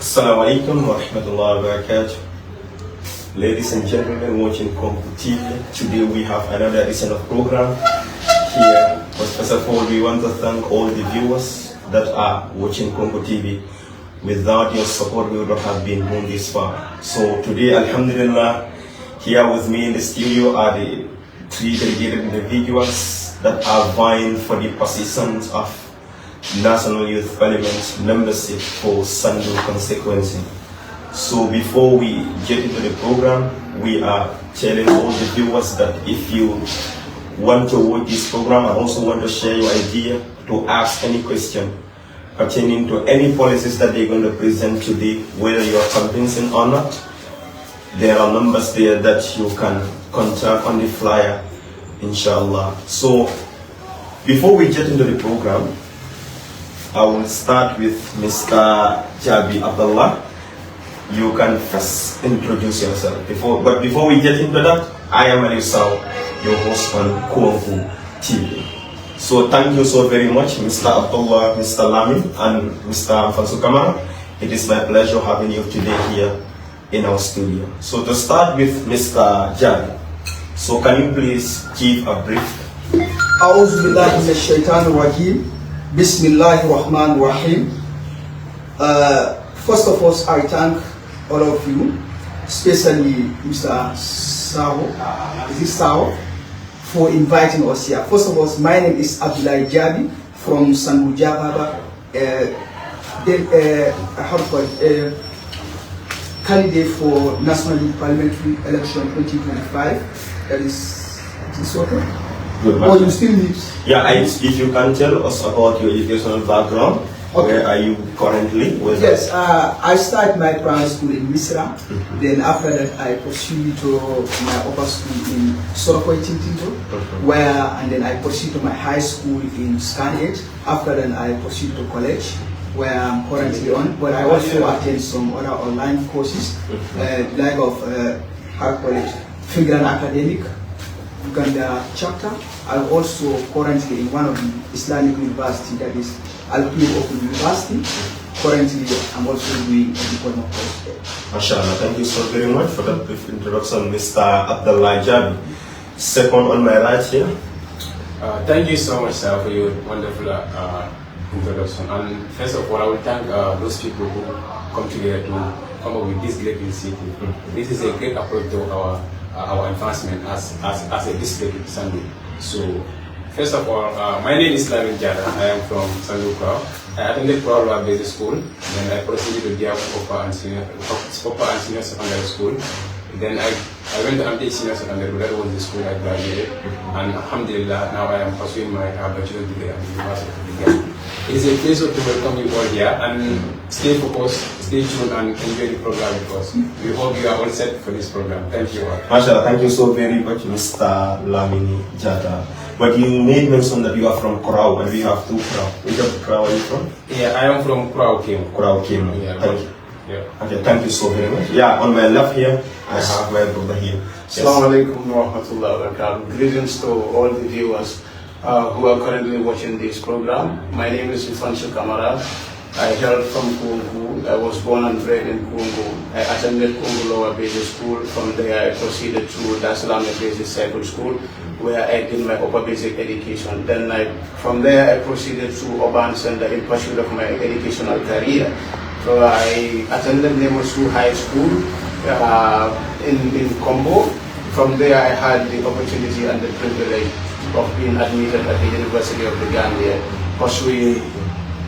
Assalamu alaikum wa rahmatullahi wa barakatuh. Ladies and gentlemen watching Kongo TV, today we have another edition of program here. But first of all, we want to thank all the viewers that are watching Kongo TV. Without your support, we would not have been going this far. So today, alhamdulillah, here with me in the studio are the three delegated individuals that are vying for the positions of National Youth Parliament membership for Sandu constituency. So before we get into the program, we are telling all the viewers that if you want to watch this program and also want to share your idea, to ask any question pertaining to any policies that they're going to present today, whether you are convincing or not, there are numbers there that you can contact on the flyer, inshallah. So before we get into the program, I will start with Mr. Jabi Abdullah. You can first introduce yourself. But before we get into that, I am Alisau, your host on Kongo TV. So thank you so very much, Mr. Abdullah, Mr. Lamin, and Mr. Alfonso Kamara. It is my pleasure having you today here in our studio. So to start with Mr. Jabi, so can you please give a brief? A'udhu billahi minash shaitanir rajim. Bismillahir Rahmanir Rahim. First of all, I thank all of you, especially Mr. Sao, for inviting us here. First of all, my name is Abdullah Jabi from Sandu Jababa, candidate for National Youth Parliamentary Election 2025. That is okay? Good. Or you still need? Yeah, if you can tell us about your educational background. Okay. Where are you currently? Yes, I started my primary school in Misra. Then after that, I pursued to my upper school in Sorokoi Tintinto, and then I pursued to my high school in Scanhead. After that, I pursued to college, where I'm currently on. But I also attend some other online courses, like of high college, Figran Academic, Uganda chapter. I'm also currently in one of the Islamic university, that is Al-Qur'an Open University. Currently, I'm also doing a diploma course there. MashaAllah, thank you so very much for that brief introduction, Mr. Abdullah Jabi. Second on my right here. Thank you so much, sir, for your wonderful introduction. And first of all, I will thank those people who come together to come up with this great initiative. This is a great approach to our advancement as a district in Sandu. So, first of all, my name is Lamin Jada. I am from Sandu Krau. I attended Krau Basic School. Then I proceeded to Diab Upper and Senior Secondary School. Then I went to MT Senior Secondary. That was the school I graduated. And alhamdulillah, now I am pursuing my bachelor's degree at the University of Uganda. It is a pleasure to welcome you all here and stay focused, stay tuned and enjoy the program because we hope you are all set for this program. Thank you all. MashaAllah, thank you so very much, Mr. Lamini Jata. But you made mention that you are from Krau and we have two Krau. Which of Krau are you from? Yeah, I am from Krau Kim. Krau Kim. Yeah, thank you. Yeah. Okay, thank you so very much. Yeah, on my left here, I have my brother here. Assalamu alaikum wa rahmatullahi wa barakatuh. Greetings to all the viewers who are currently watching this program. My name is Alfonso Kamara. I hail from Kungu. I was born and bred in Kungu. I attended Kungu Lower Basic School. From there I proceeded to Dar es Salaam Basic Cycle School, where I did my upper basic education. Then from there I proceeded to Urban Center in pursuit of my educational career. So I attended Nemosu High School in Combo. From there I had the opportunity and the privilege of being admitted at the University of the Gambia, pursuing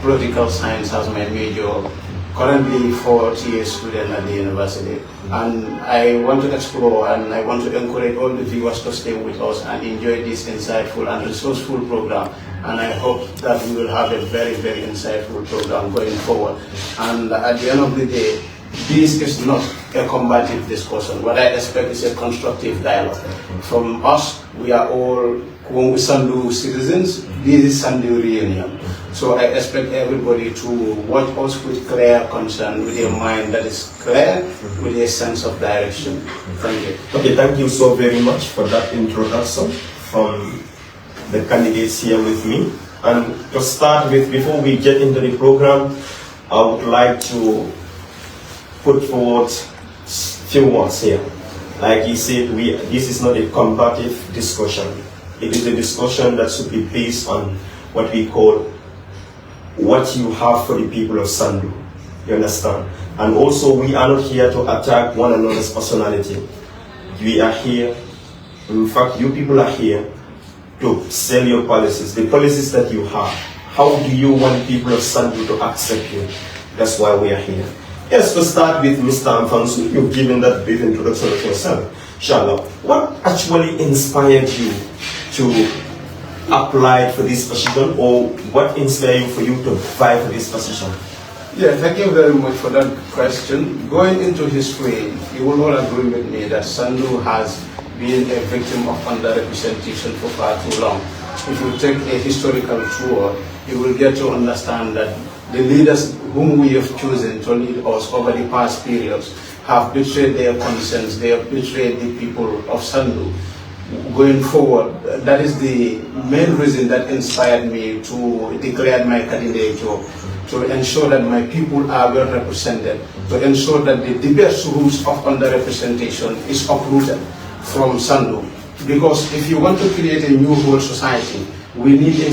political science as my major, currently 4th-year student at the university. And I want to explore and I want to encourage all the viewers to stay with us and enjoy this insightful and resourceful program. And I hope that we will have a very, very insightful program going forward. And at the end of the day, this is not a combative discussion. What I expect is a constructive dialogue. From us, we are all Sandu citizens. This is Sandu reunion. So I expect everybody to watch us with clear concern, with a mind that is clear, with a sense of direction. Thank you. Okay, thank you so very much for that introduction from the candidates here with me. And to start with, before we get into the program, I would like to put forward few words here. Like he said, this is not a combative discussion. It is a discussion that should be based on what we call what you have for the people of Sandu. You understand? And also, we are not here to attack one another's personality. We are here, in fact, you people are here to sell your policies, the policies that you have. How do you want people of Sandu to accept you? That's why we are here. Yes, to start with Mr. Amfansu, you've given that brief introduction of yourself. Inshallah, what actually inspired you to apply for this position, or what inspired you for you to vie for this position? Yeah, thank you very much for that question. Going into history, you will all agree with me that Sandu has been a victim of underrepresentation for far too long. If you take a historical tour, you will get to understand that the leaders whom we have chosen to lead us over the past periods have betrayed their conscience, they have betrayed the people of Sandu. Going forward, that is the main reason that inspired me to declare my candidature, to ensure that my people are well represented, to ensure that the biggest roots of underrepresentation is uprooted from Sandu. Because if you want to create a new whole society, we need a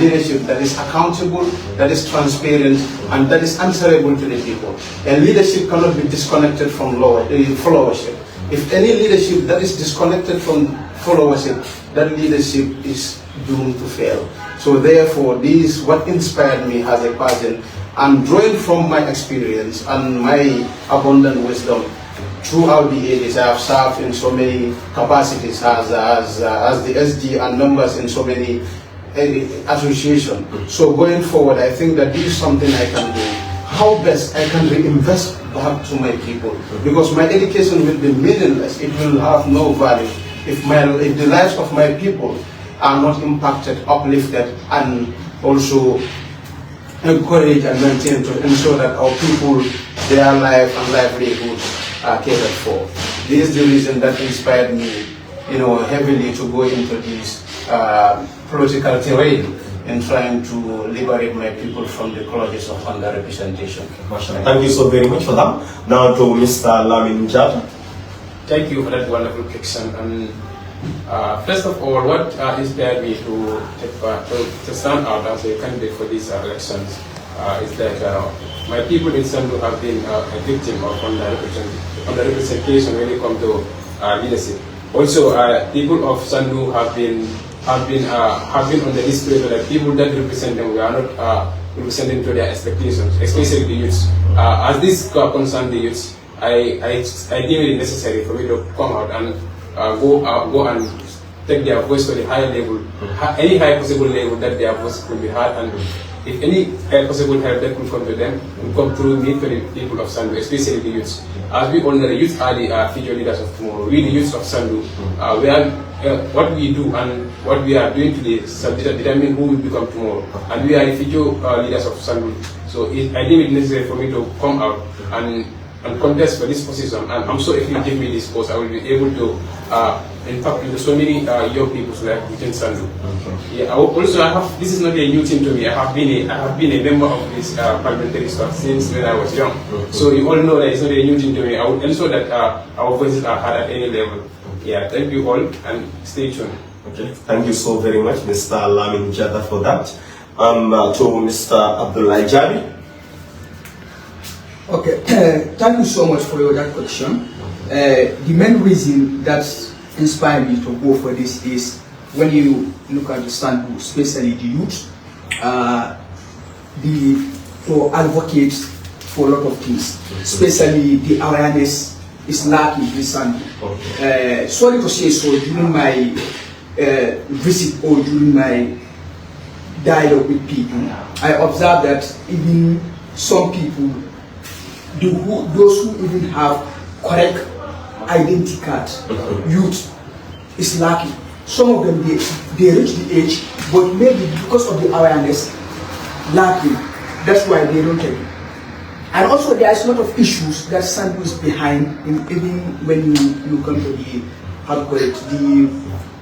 leadership that is accountable, that is transparent, and that is answerable to the people. And leadership cannot be disconnected from followership. If any leadership that is disconnected from followership, that leadership is doomed to fail. So therefore, this is what inspired me as a person, and drawing from my experience and my abundant wisdom throughout the ages. I have served in so many capacities as the SG and members in so many associations. So going forward, I think that this is something I can do. How best I can reinvest back to my people, because my education will be meaningless. It will have no value if the lives of my people are not impacted, uplifted, and also encouraged and maintained to ensure that our people, their life and livelihood are catered for. This is the reason that inspired me, heavily to go into this political terrain in trying to liberate my people from the clutches of underrepresentation. Thank you so very much for that. Now to Mr. Lamin Jata. Thank you for that wonderful question. And first of all, what inspired me to stand out as a candidate for these elections is that my people in Sandu have been a victim of underrepresentation when it comes to leadership. Also, people of Sandu have been on the display that people that represent them were not representing to their expectations, especially the youths. As this concerns the youths, I deem it necessary for me to come out and go and take their voice to the higher level, any high possible level that their voice could be heard, and if any possible help that could come to them, will come through me to the people of Sandu, especially the youths. As we all know, the youth are the future leaders of tomorrow. We, the youths of Sandu, what we do and what we are doing today determine who will become tomorrow. And we are the future leaders of Sandu. So I deem it necessary for me to come out and contest for this position. And I'm sure if you give me this post, I will be able to impact into so many young people's life within Sandu. Yeah, this is not a new thing to me. I have been a member of this parliamentary staff since when I was young. So you all know that it's not a new thing to me. I will ensure that our voices are heard at any level. Yeah, thank you all and stay tuned. Okay, thank you so very much, Mr. Lamin Jata, for that. To Mr. Abdullah Jabi. Okay, thank you so much for that question. The main reason that inspired me to go for this is when you look at the Sandu, especially the youth, to advocate for a lot of things, especially the awareness is lacking in Sandu. Okay. Sorry to say so, during my visit or during my dialogue with people, I observed that even some people, those who even have correct identity card, youth, is lacking. Some of them, they reach the age, but maybe because of the awareness, lacking. That's why they don't take it. And also there is a lot of issues that Sandu is behind, even when you come to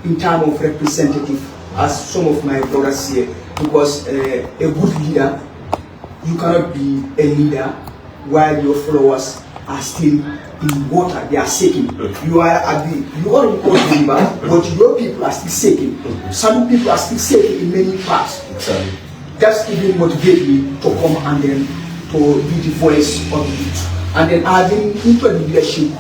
in terms of representative, as some of my brothers say, because a good leader, you cannot be a leader while your followers are still in water, they are sinking. You are at the, you are in the river, but your people are still sinking. Some people are still sinking in many parts. Exactly. That's even motivate me to come and then to be the voice of the youth. And then I've been into the leadership,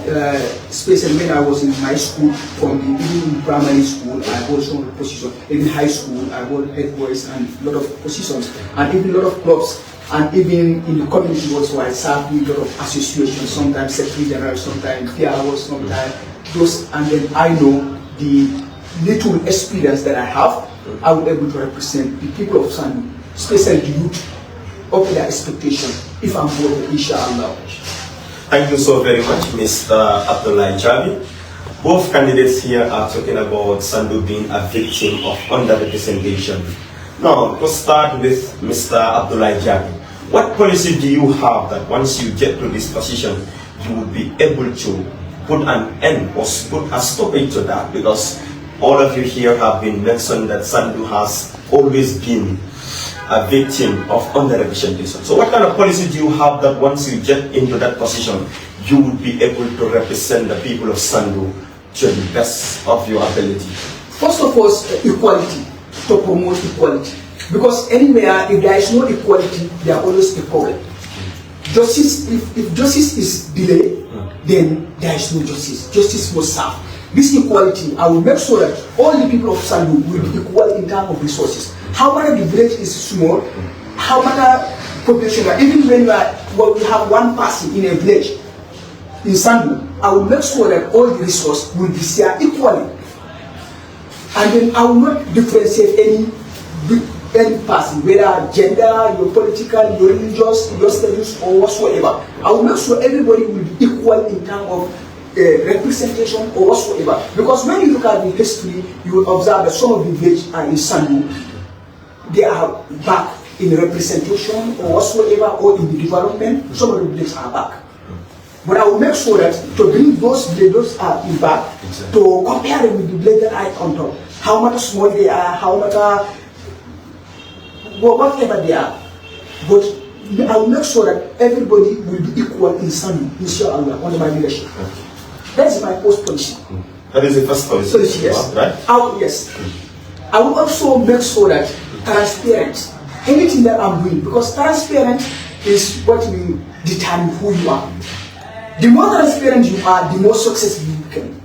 especially when I was in high school, even in primary school, I was on a position. In high school, I was head voice and a lot of positions, and even a lot of clubs, and even in the community also, I served in a lot of associations, sometimes Secretary General, sometimes PRO, sometimes those, and then I know the little experience that I have, I will be able to represent the people of Sandu, especially the youth, up to their expectation, if I'm voted, inshallah. Thank you so very much, Mr. Abdullah Jabi. Both candidates here are talking about Sandu being a victim of underrepresentation. Now, to start with Mr. Abdullah Jabi, what policy do you have that once you get to this position, you will be able to put an end or put a stoppage to that? Because all of you here have been mentioned that Sandu has always been a victim of underrepresentation. So what kind of policy do you have that once you get into that position, you would be able to represent the people of Sandu to the best of your ability? First of all, equality, to promote equality. Because anywhere, if there is no equality, there are always a problem. Justice, if justice is delayed, then there is no justice. Justice must serve. This equality, I will make sure that all the people of Sandu will be equal in terms of resources. How much the village is small, how much population, even when we have one person in a village, in Sandu, I will make sure that all the resources will be shared equally. And then I will not differentiate any person, whether gender, your political, your religious, your status, or whatsoever. I will make sure everybody will be equal in terms of representation or whatsoever. Because when you look at the history, you will observe that some of the villages are in Sandu, they are back in representation or whatsoever, or in the development. Some of the villages are back. But I will make sure that to bring those villages are in back, to compare them with the village that I on top, how much small they are, how much whatever they are. But I will make sure that everybody will be equal in Sandu, inshallah, under my leadership. That is my post policy. That is the first policy, yes. Right? Yes. I will also make sure that transparent, anything that I'm doing, because transparent is what will determine who you are. The more transparent you are, the more successful you can.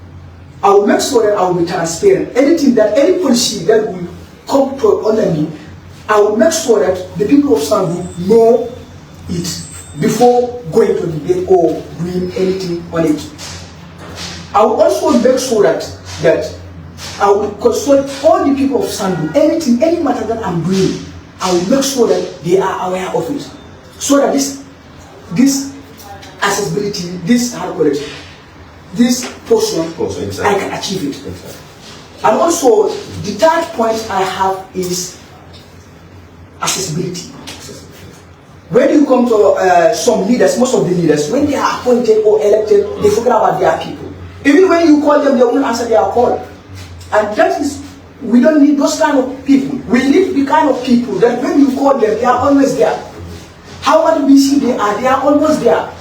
I will make sure that I will be transparent. Anything that, any policy that will come to under me, I will make sure that the people of Sandu know it before going to debate or doing anything on it. I will also make sure that I will consult all the people of Sandu. Anything, any matter that I'm doing, I will make sure that they are aware of it, so that this accessibility, this portion, exactly. I can achieve it. Exactly. And also, the third point I have is accessibility. When you come to some leaders, most of the leaders, when they are appointed or elected, they forget about their people. Even when you call them, they won't answer their call. And that is, we don't need those kind of people. We need the kind of people that when you call them, they are always there. However busy they are always there.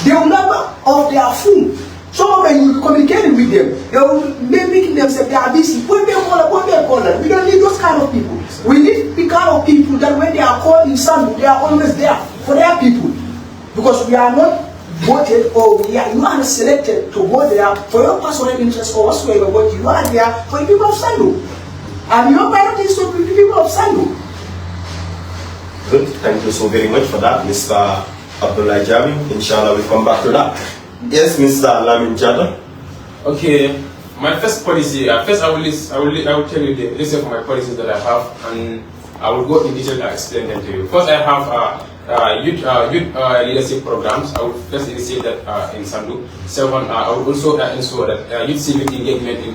They will never off their phone. Some of them, you communicate with them, they will make themselves, they are busy. When they call them. We don't need those kind of people. We need the kind of people that when they are called in Sandu, they are always there for their people. Because we are not voted or you are not selected to go there for your personal interest or whatsoever, but you are there for the people of Sandu. And your priority is to the people of Sandu. Good. Thank you so very much for that, Mr. Abdullah Jabi. Inshallah, we'll come back to that. Yes, Mr. Lamin Jada. Okay, my first policy. First, I will tell you the list of my policies that I have, and I will go in detail and explain them to you. First, I have youth leadership programs. I will first initiate that in Sandu. Second, I will also ensure that youth civic engagement in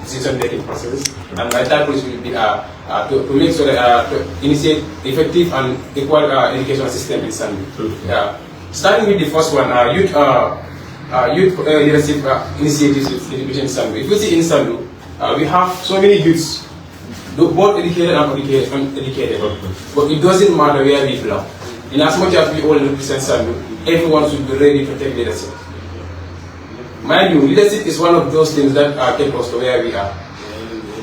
decision-making processes. And my third policy will be to make sure that to initiate effective and equal education system in Sandu. Starting with the first one, youth leadership initiatives in Sandu. If you see in Sandu, we have so many youths, both educated and uneducated, but it doesn't matter where we belong. In as much as we all represent Sandu, everyone should be ready to take leadership. Mind you, leadership is one of those things that take us to where we are.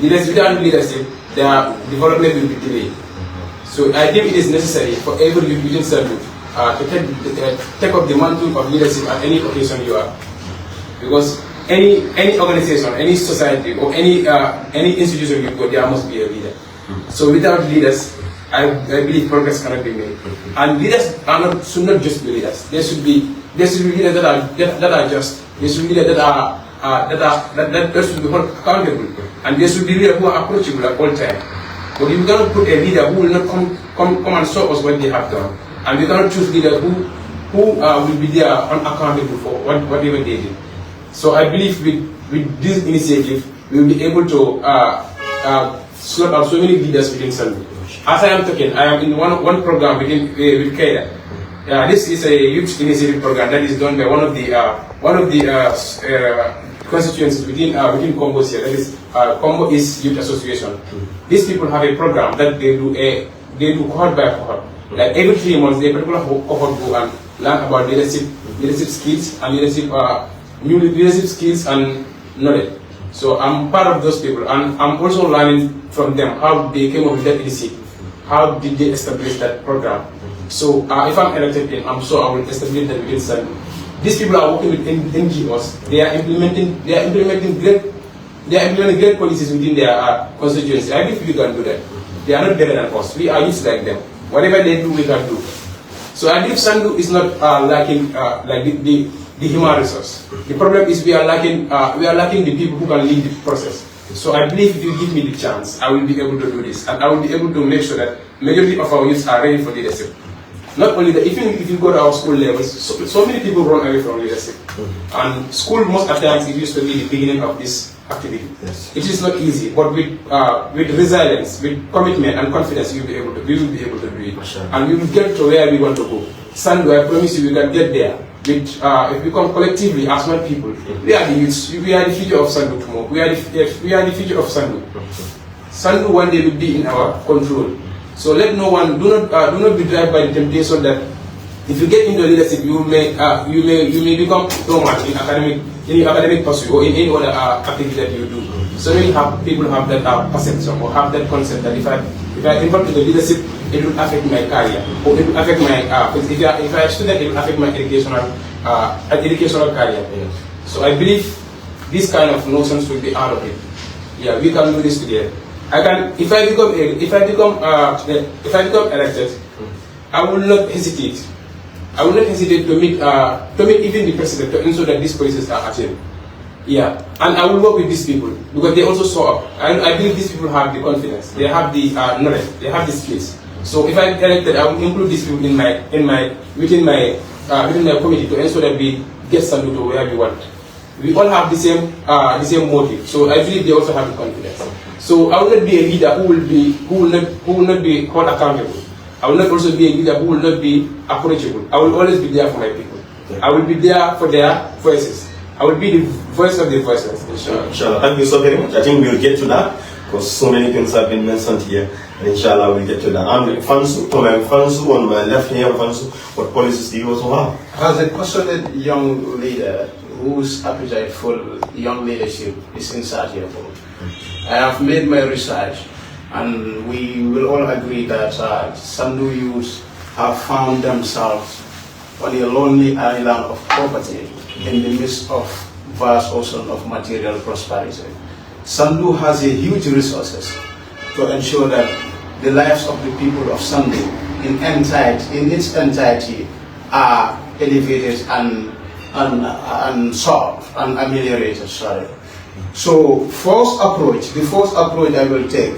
Without leadership, their development will be delayed. So I think it is necessary for every youth within Sandu to take up the mantle of leadership at any occasion you are. Because any organization, any society, or any institution you go, there must be a leader. So without leaders, I believe progress cannot be made. And leaders should not just be leaders. There should be leaders that are just. There should be leaders that should be held accountable. And there should be leaders who are approachable at all times. But you cannot put a leader who will not come and show us what they have done. And we cannot choose leaders who will be there unaccountable for whatever they did. So I believe with this initiative, we will be able to slot out so many leaders within Sandu. As I am talking, I am in one program with Kaida. This is a youth initiative program that is done by one of the constituencies within Combo here. That is Combo East Youth Association. These people have a program that they do cohort by cohort. Like every 3 months, a particular cohort go and learn about leadership skills and new leadership skills and knowledge. So I'm part of those people, and I'm also learning from them how they came up with that initiative. How did they establish that program? So if I'm elected in, I'm sure I will establish that within Sandu. These people are working with NGOs. They are implementing great policies within their constituency. I believe we can do that. They are not better than us. We are used like them. Whatever they do, we can do. So I believe Sandu is not lacking like the human resource. The problem is we are lacking the people who can lead the process. So I believe if you give me the chance, I will be able to do this, and I will be able to make sure that majority of our youths are ready for leadership. Not only that, even if you go to our school levels, so many people run away from leadership. And school, most of the times, it used to be the beginning of this activity. Yes. It is not easy, but with resilience, with commitment and confidence, we will be able to do it. Sure. And we will get to where we want to go. Sandu, I promise you, we can get there. If we come collectively as one people, we are the youths. We are the future of Sandu tomorrow. We are the future of Sandu. Sandu one day will be in our control. So let no one do not be driven by the temptation that if you get into leadership, you may become dormant in academic pursuit or in any other activity that you do. So many people have that perception or have that concept that if I involve in the leadership, it will affect my career, or it will affect my if I am a student, it will affect my educational career. Yes. So I believe this kind of notions will be out of it. Yeah, we can do this together. If I become elected, I will not hesitate. I will not hesitate to meet even the president to ensure that these policies are achieved. Yeah, and I will work with these people because they also saw up. And I believe these people have the confidence, they have the knowledge, they have the skills. So if I'm elected, I will include these people within my committee to ensure that we get Sandu to where we want. We all have the same motive. So I believe they also have the confidence. So I will not be a leader who will not be held accountable. I will not also be a leader who will not be approachable. I will always be there for my people. I will be there for their voices. I will be the voice of the voiceless. Inshallah. Thank you so very much. I think we'll get to that because so many things have been mentioned here. And inshallah, we'll get to that. I'm Fansu, on my left here, Fansu. What policies do you also have? As a passionate young leader whose appetite for young leadership is insatiable, I have made my research, and we will all agree that Sandu youths have found themselves on a lonely island of poverty in the midst of vast ocean of material prosperity. Sandu has a huge resources to ensure that the lives of the people of Sandu in its entirety are elevated and solved and ameliorated. So the first approach I will take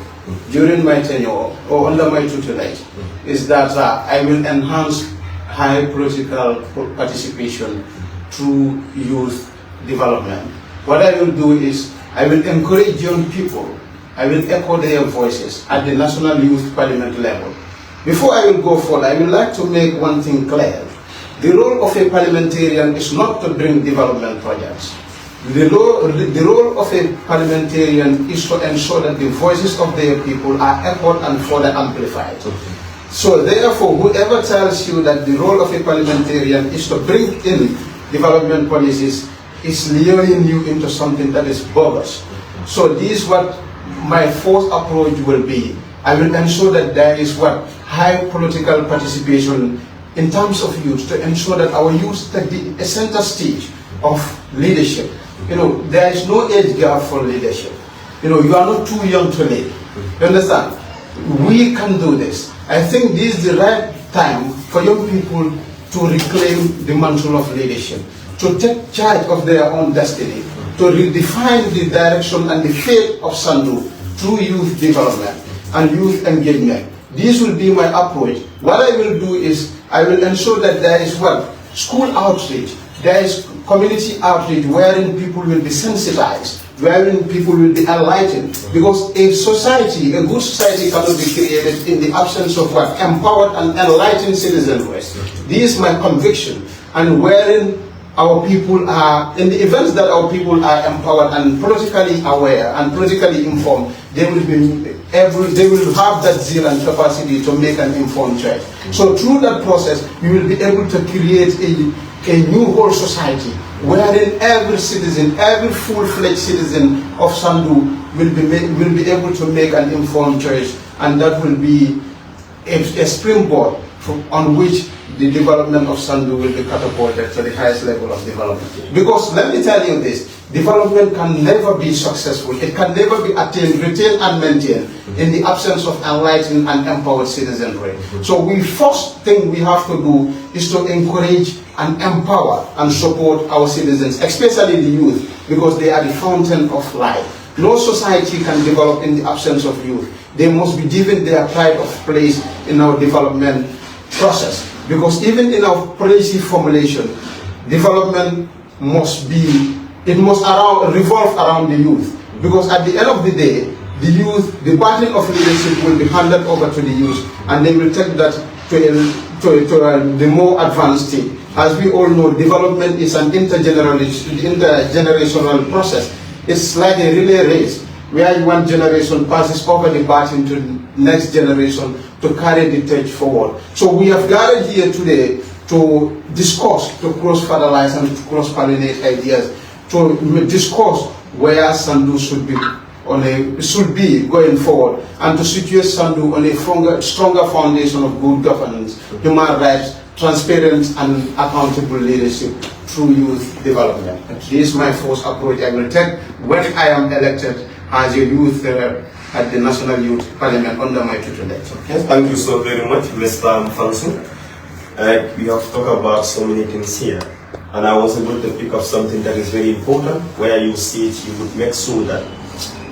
during my tenure or under my tutelage is that I will enhance high political participation through youth development. What I will do is I will encourage young people. I will echo their voices at the National Youth Parliament level. Before I will go forward, I would like to make one thing clear. The role of a parliamentarian is not to bring development projects. The role of a parliamentarian is to ensure that the voices of their people are echoed and further amplified. So therefore, whoever tells you that the role of a parliamentarian is to bring in development policies is luring you into something that is bogus. So this is what my fourth approach will be. I will ensure that there is high political participation in terms of youth, to ensure that our youth take the center stage of leadership. There is no age gap for leadership. You are not too young to lead. You understand? We can do this. I think this is the right time for young people to reclaim the mantle of leadership, to take charge of their own destiny, to redefine the direction and the fate of Sandu through youth development and youth engagement. This will be my approach. What I will do is, I will ensure that there is school outreach, there is community outreach wherein people will be sensitized, wherein people will be enlightened. Because a society, a good society cannot be created in the absence of empowered and enlightened citizenry. This is my conviction. And wherein our people are, in the events that our people are empowered and politically aware and politically informed, they will have that zeal and capacity to make an informed choice. So through that process, we will be able to create a new whole society wherein every citizen, every full-fledged citizen of Sandu will be able to make an informed choice, and that will be a springboard on which the development of Sandu will be catapulted to the highest level of development. Because let me tell you this, development can never be successful. It can never be attained, retained and maintained in the absence of enlightened and empowered citizenry. So the first thing we have to do is to encourage and empower and support our citizens, especially the youth, because they are the fountain of life. No society can develop in the absence of youth. They must be given their pride of place in our development process. Because even in our policy formulation, development must revolve around the youth. Because at the end of the day, the youth, the burden of leadership will be handed over to the youth, and they will take that to the more advanced stage. As we all know, development is an intergenerational process. It's like a relay race, where one generation passes over the baton to the next generation to carry the torch forward. So we have gathered here today to discuss, to cross-fertilize and to cross-pollinate ideas, to discuss where Sandu should be going forward, and to situate Sandu on a stronger foundation of good governance, human rights, transparent and accountable leadership through youth development. This is my first approach I will take when I am elected as a youth at the National Youth Parliament under my tutelage. Okay, thank you so very much, Mr. Mfansu. We have talked about so many things here, and I was able to pick up something that is very important, where you see it, you would make sure that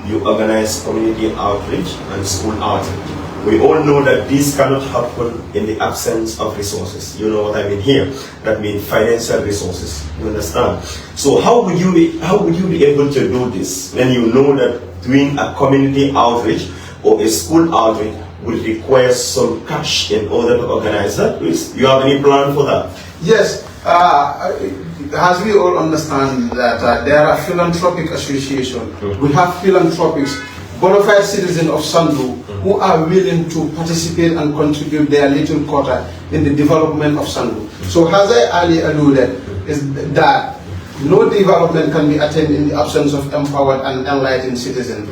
you organize community outreach and school outreach. We all know that this cannot happen in the absence of resources. You know what I mean here? That means financial resources. You understand? So how would you be able to do this when you know that doing a community outreach or a school outreach will require some cash in order to organize that? Do you have any plan for that? Yes. As we all understand that there are philanthropic associations. We have philanthropics, bona fide citizens of Sandu, who are willing to participate and contribute their little quota in the development of Sandu. So as I earlier alluded, is that no development can be attained in the absence of empowered and enlightened citizens.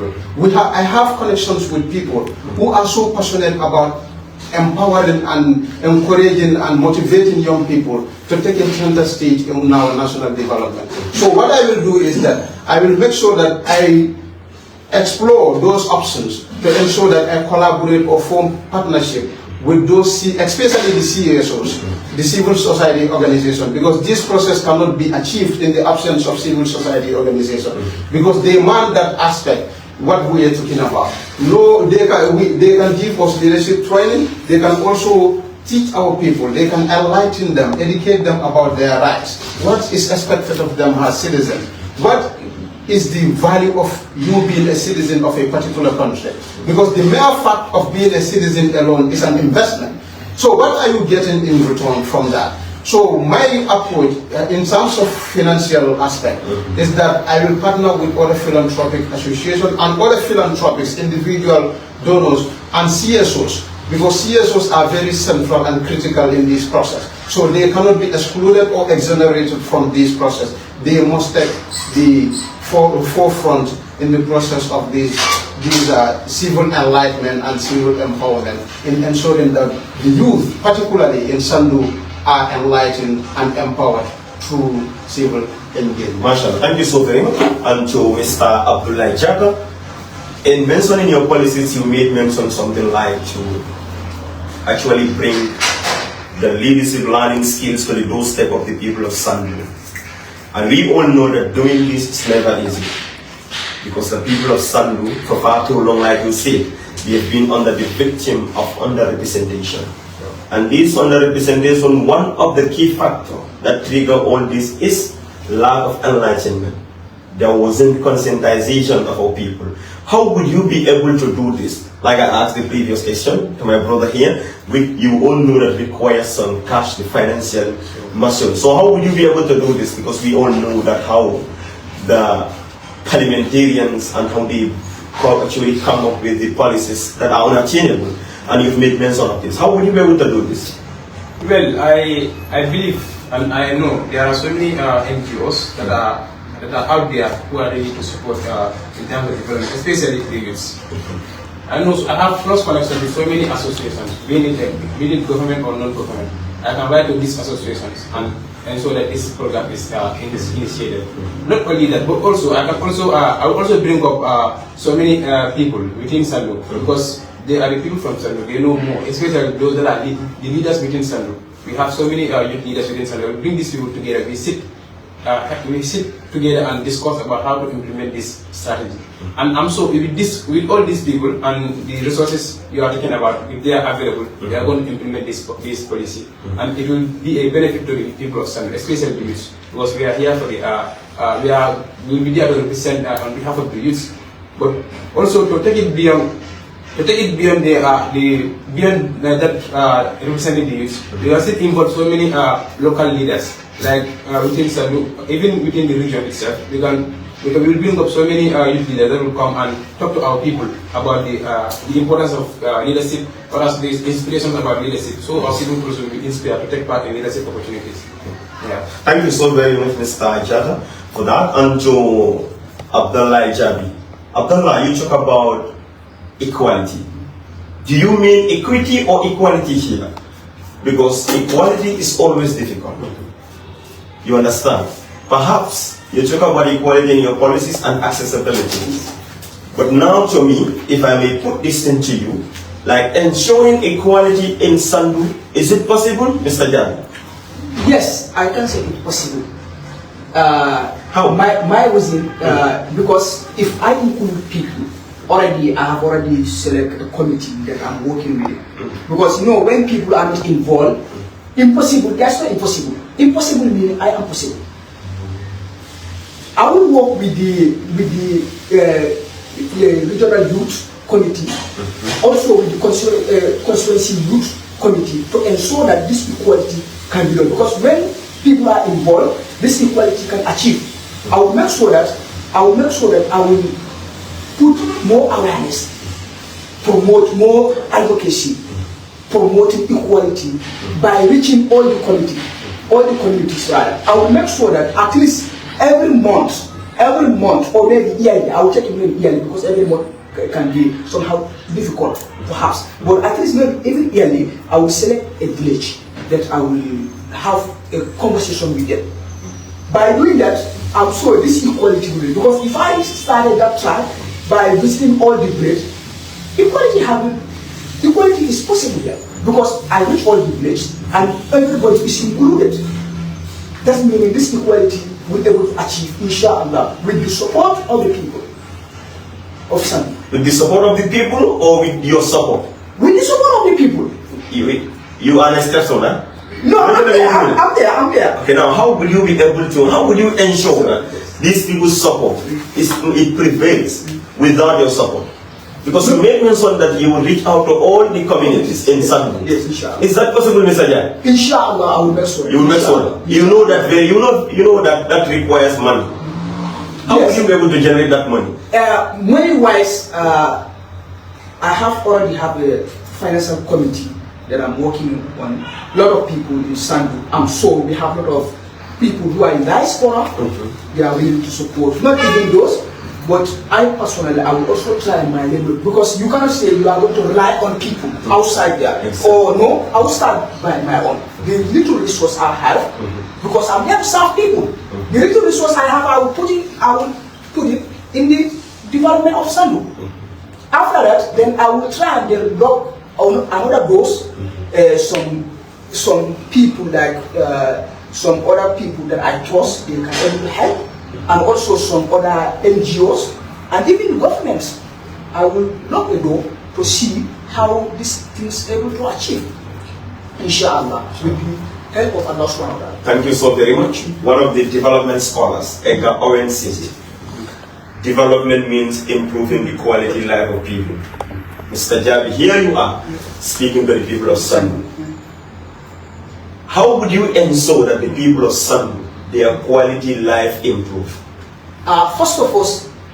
I have connections with people who are so passionate about empowering and encouraging and motivating young people to take a center stage in our national development. So what I will do is that I will make sure that I explore those options to ensure that I collaborate or form partnership with those, especially the CSOs, the civil society organization, because this process cannot be achieved in the absence of civil society organization, because they demand that aspect, what we are talking about. No, they can give us leadership training, they can also teach our people, they can enlighten them, educate them about their rights, what is expected of them as citizens, what is the value of you being a citizen of a particular country. Because the mere fact of being a citizen alone is an investment. So what are you getting in return from that? So my approach in terms of financial aspect is that I will partner with other philanthropic associations and other philanthropics, individual donors and CSOs, because CSOs are very central and critical in this process. So they cannot be excluded or exonerated from this process. They must take the forefront in the process of these civil enlightenment and civil empowerment in ensuring that the youth, particularly in Sandu, are enlightened and empowered through civil engagement. Marshall, thank you so very much. And to Mr. Abdullah Jaka, in mentioning your policies, you made mention something like to actually bring the leadership learning skills to the doorstep of the people of Sandu. And we all know that doing this is never easy, because the people of Sandu, for far too long, like you said, they have been under the victim of underrepresentation. And this underrepresentation, one of the key factors that trigger all this is lack of enlightenment. There wasn't conscientization of our people. How would you be able to do this? Like I asked the previous question to my brother here, you all know that requires some cash, the financial muscle. So how would you be able to do this? Because we all know that how the parliamentarians and how they actually come up with the policies that are unattainable, and you've made mention of this. How would you be able to do this? Well, I believe and I know there are so many NGOs that are out there who are ready to support in terms of development, especially the youths. And also, I have close connections with so many associations, be it government or non-government. I can write to these associations and ensure that this program is initiated. Not only that, but also I will also bring up so many people within Sandu, because they are the people from Sandu. They know more, especially those that are the leaders within Sandu. We have so many youth leaders within Sandu. We bring these people together. We sit together and discuss about how to implement this strategy. And I'm so with all these people and the resources you are talking about, if they are available, they are going to implement this policy, and it will be a benefit to the people of Sandu, especially the youth, because we are here for the we will be there to represent on behalf of the youth, but also to take it beyond. Beyond representing the youth, we are still involved so many local leaders, like within Sandu, even within the region itself. We will bring up so many youth leaders that will come and talk to our people about the importance of leadership, or as the inspirations about leadership. So our people will be inspired to take part in leadership opportunities. Yeah. Thank you so very much, Mr. Jata, for that. And to Abdullah Jabi. Abdullah, you talk about equality. Do you mean equity or equality here? Because equality is always difficult. You understand? Perhaps you talk about equality in your policies and accessibility. But now to me, if I may put this into you, like ensuring equality in Sandu, is it possible, Mr. Jan? Yes, I can say it's possible. How? My reason, because if I include people, I have already selected a committee that I'm working with. Because you know, when people are not involved, impossible, that's not impossible. Impossible means I am possible. I will work with the regional youth committee, also with the constituency youth committee, to ensure that this equality can be done. Because when people are involved, this equality can achieve. I will make sure that I will put more awareness, promote more advocacy, promoting equality by reaching all the communities. Right? I will make sure that at least every month or maybe yearly, I will check it maybe yearly, because every month can be somehow difficult, perhaps. But at least maybe every yearly, I will select a village that I will have a conversation with them. By doing that, I'm sure this equality will be, because if I started that track by visiting all the villages, equality is possible here, because I reach all the villages and everybody is included. That means this equality will be able to achieve, inshallah, with the support of the people of Sandu. With the support of the people or with your support? With the support of the people. You are an exception, huh? No, I'm there. Okay, now how will you be able to, how will you ensure that these people's support it prevails without your support? Because you made mention that you will reach out to all the communities in Sandu. Yes, inshallah. Is that possible, Mr. Jan? Inshallah, I will make sure. You will make sure. You know that requires money. How will you be able to generate that money? Money-wise, I already have financial committee that I'm working on. A lot of people in Sandu. I'm sure we have a lot of people who are in diaspora. They are willing to support. Not even those, but I personally, I will also try my level, because you cannot say you are going to rely on people outside there. Or no, I will start by my own. The little resource I have, because I'm here to serve people. The little resource I have, I will put it in the development of Sandu. After that, then I will try and then look on another doors, some people like some other people that I trust they can able to help, and also some other NGOs and even governments. I will knock the door to see how these things able to achieve. Inshallah, with the help of Allah subhanahu wa ta'ala. Thank you so very much. One of the development scholars, Edgar Owen, says development means improving the quality life of people. Mr. Jabi, here you are speaking to the people of Sandu. How would you ensure that the people of Sandu, their quality life improve? First of all,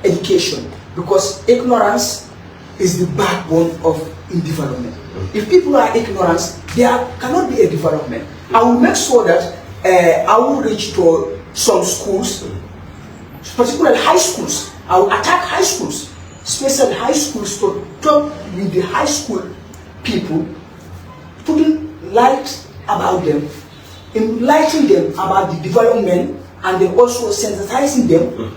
education, because ignorance is the backbone of development. If people are ignorant, there cannot be a development. I will make sure that I will reach to some schools, particularly high schools. I will attack high schools, especially high schools, to talk with the high school people, putting light about them, enlightening them about the development, and then also sensitizing them.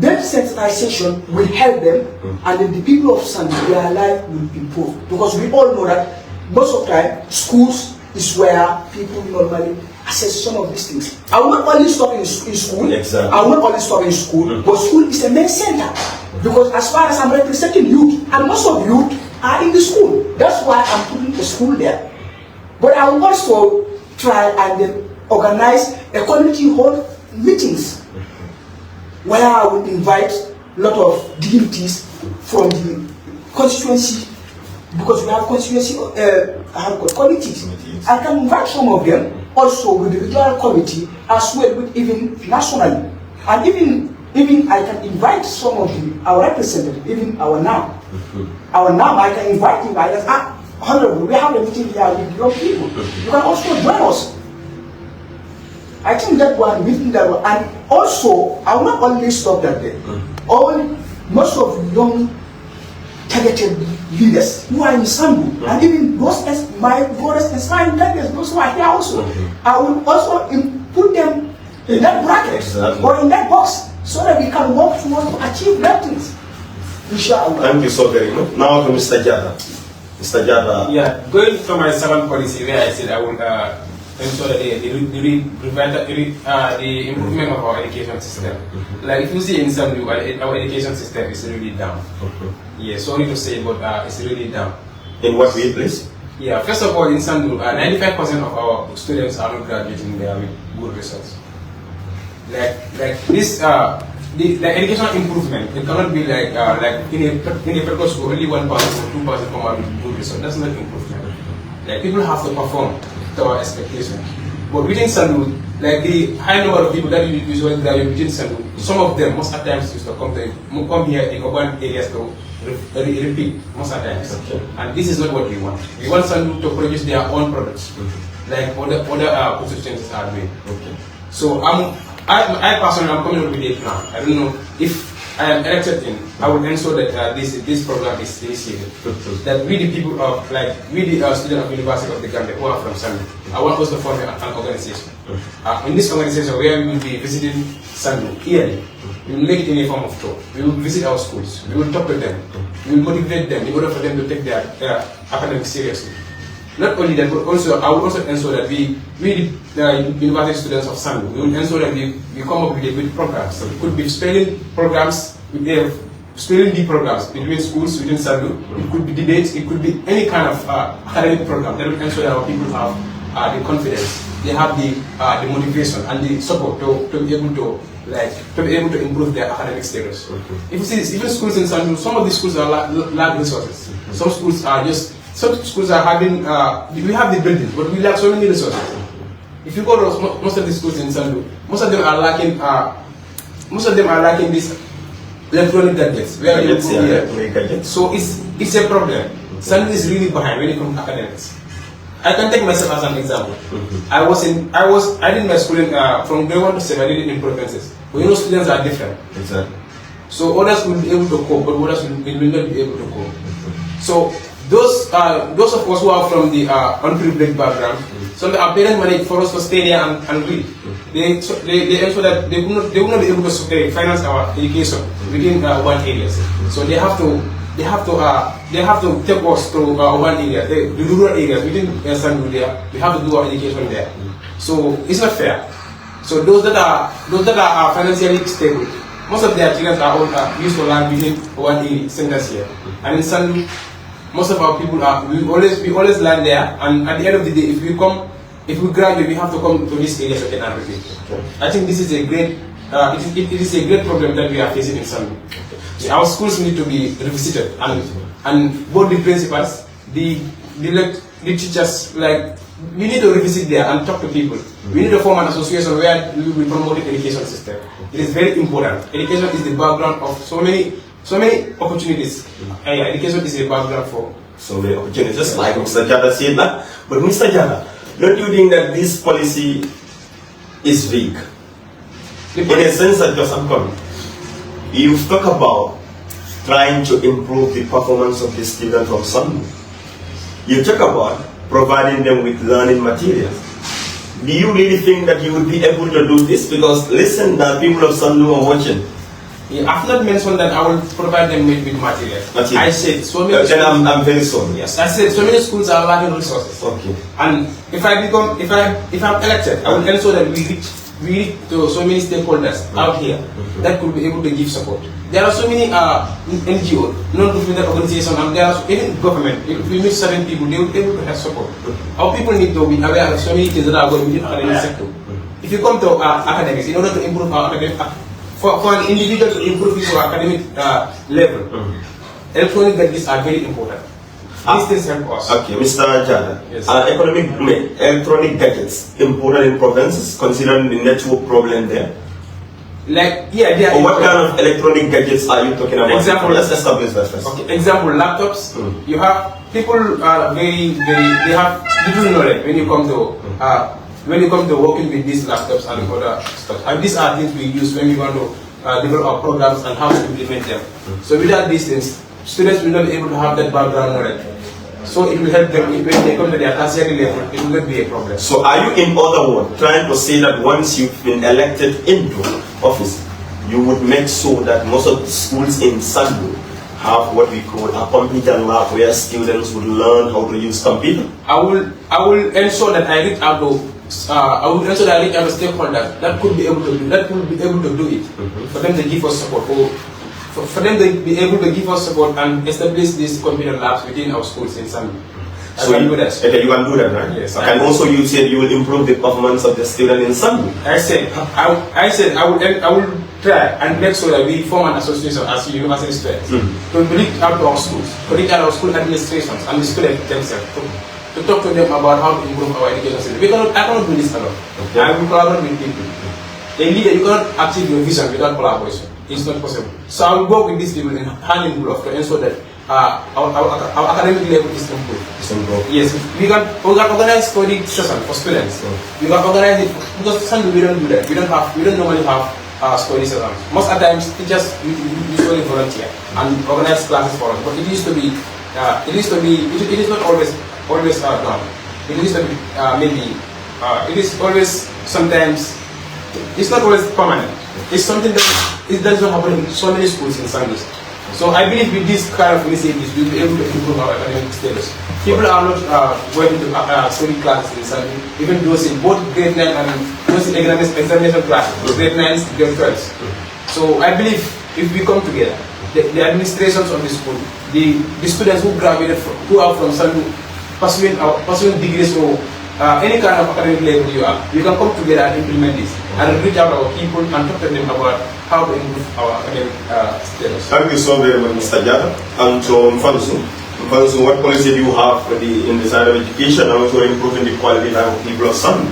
That sensitization will help them, and then the people of Sandu, their life will improve. Because we all know that most of the time, schools is where people normally access some of these things. I will not only stop in school. Exactly. I will not only stop in school, but school is a main center. Because as far as I'm representing youth, and most of youth are in the school. That's why I'm putting a school there. But I will also try and then organize a community hall meetings where I will invite a lot of dignitaries from the constituency, because we have constituency, I have got committees. I can invite some of them also with the regional committee, as well with even nationally, and even I can invite some of our representatives, even our NAM. Our NAM, I can invite him. I just Honorable, we have a meeting here with young people. You can also join us. I think that one, meeting that one, and also I will not only stop that there. Most of young targeted leaders who are in Sandu, and even those my brothers and sisters, those who are here also, I will also put them in that bracket or in that box, so that we can work towards to achieve great things. Inshallah. Thank you so very much. Now to Mr. Jada. Mr. Jada. Yeah, going to my second policy where I said I will ensure that the improvement of our education system. Like if you see in some our education system is really down. Yeah, sorry to say, but it's really down. In what way, please? Yeah, first of all, in Sandu, 95% of our students are not graduating there with good results. Like this, the educational improvement, it cannot be like in a purpose school, only 1% or 2% come out with good results. That's not improvement. Like people have to perform to our expectation. But within Sandu, like the high number of people that usually graduate within Sandu, some of them most of the times used to come here in urban areas to repeat most of the times. Okay. And this is not what we want. We want Sandu to produce their own products, like other constituencies are doing. Okay. So I personally am coming up with a plan. I don't know if I am elected in, I will ensure that this program is initiated. That we the people of, we the students of University of the Gambia who are from Sandu, I want us to form an organization. In this organization where we will be visiting Sandu yearly, we will make it in a form of tour. We will visit our schools, we will talk to them, we will motivate them in order for them to take their academics seriously. Not only that, but also I will also ensure that we the university students of Sandu, we will ensure that we come up with a good programs. So it could be spelling programs, spelling bee programs between schools within Sandu. It could be debates, it could be any kind of academic program that will ensure that our people have the confidence, they have the motivation and the support to be able to improve their academic status. If you see, even schools in Sandu, some of these schools are lack resources. Some schools are having, we have the buildings, but we lack so many resources. If you go to most of the schools in Sandu, most of them are lacking these electronic gadgets. So it's a problem. Sandu is really behind when it comes to academics. I can take myself as an example. I did my schooling from grade 1 to 7. I did it in provinces. But you know, students are different. Exactly. So others will be able to cope, but others will not be able to cope. So those of us who are from the unprivileged background, so our parents managed for us to stay there and read. They ensure that they will not be able to finance our education within urban areas. So they have to take us to urban areas, the rural areas within Sandu there. We have to do our education there. So it's not fair. So those that are financially stable, most of their children are all used to land within one centers here. And in Sandu, most of our people we always land there. And at the end of the day, if we graduate, we have to come to this area to get our degree. I think this is a great it is a great problem that we are facing in Sandu. Our schools need to be revisited, and both the principals, the teachers, like, we need to revisit there and talk to people. We need to form an association where we will promote the education system. It is very important. Education is the background of so many opportunities. Education is the background for so many opportunities, like Mr. Jada said that. But Mr. Jada, don't you think that this policy is weak? In a sense that just I'm coming. You've talked about trying to improve the performance of the students from Sandu. You talk about providing them with learning materials. Do you really think that you would be able to do this? Because listen, the people of Sandu are watching. Yeah, I've not mentioned that I will provide them with materials. I said so many schools, then I'm very sorry. Yes, I said so many schools are lacking resources. Okay. And if I'm elected, I will ensure that we reach to so many stakeholders out here that could be able to give support. There are so many NGOs, non-governmental organizations, and there are even government. If we meet certain people, they will be able to have support. Our people need to be aware of so many things that are going within the academic sector. If you come to academics, in order to improve our academic, for an individual to improve his academic level, electronic gadgets are very important. These things help us. Okay, Mr. Jada, Yes. Electronic gadgets important in provinces, considering the network problem there. Like, yeah, they are. Or what kind of electronic gadgets are you talking about? Example, let's establish that first. Okay. Example, laptops. You have people are they have little knowledge when you come to working with these laptops and other stuff. And these are things we use when we want to develop our programs and how to implement them. So without these things, students will not be able to have that background knowledge. So it will help them when they come to their tertiary level. It will not be a problem. So are you, in other words, trying to say that once you've been elected into office, you would make sure that most of the schools in Sandu have what we call a computer lab where students would learn how to use computer? I will ensure that I reach out to stakeholders that could be able to do it, for them to give us support, for them to be able to give us support and establish these computer labs within our schools in Sandu. So you can do that, right? Yes. And also you said you will improve the performance of the student in Sandu. I said I will try and make sure that we form an association as university students to reach out to our schools, to reach out to our school administrations and the students themselves, to talk to them about how to improve our education system. I cannot do this alone. Okay. I will collaborate with people. A leader, you cannot achieve your vision without collaboration. It's not possible. So I will work with these people in hand in glove to ensure that our academic level is improved. Yes, we can organize study sessions for students. We can organize it because Sandu we don't do that. We don't normally have study sessions. Most of the times teachers usually volunteer and organize classes for us. But it is not always done. It is to be it is always sometimes. It's not always permanent. It's something that it does not happen in so many schools in Sandu. So I believe with this kind of initiatives, we'll be able to improve our academic status. People are not going to study classes in Sandu, even those in both grade 9 and those in examination classes, grade 9s, grade 12s. So I believe if we come together, the administrations of the school, the students who graduated who are from Sandu, pursuing degrees or any kind of academic level you are, we can come together and implement this and reach out our people and talk to them about how to improve our academic status. Thank you so very much, Mr. Jada. And so, Mfansu, what policy do you have for in the side of education and also improving the quality of people of Sandu?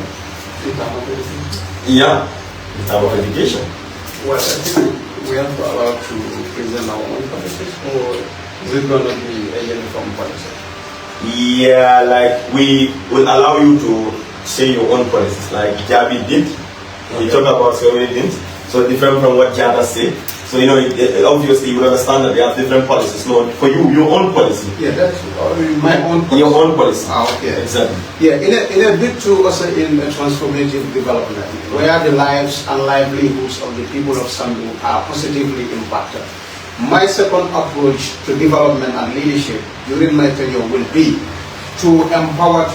Yeah, in terms of education. Well, I think we have to allow to present our own policies. Is it going to be a uniform policy? Yeah, like we will allow you to say your own policies, like Jabi did. He talked about so many things, so different from what Jada said. So obviously you will understand that they have different policies. No, for you, your own policy. Yeah, that's my own policy. Your own policy. Okay. Exactly. Yeah, in a bit to also in a transformative development, where the lives and livelihoods of the people of Sandu are positively impacted. My second approach to development and leadership during my tenure will be to empower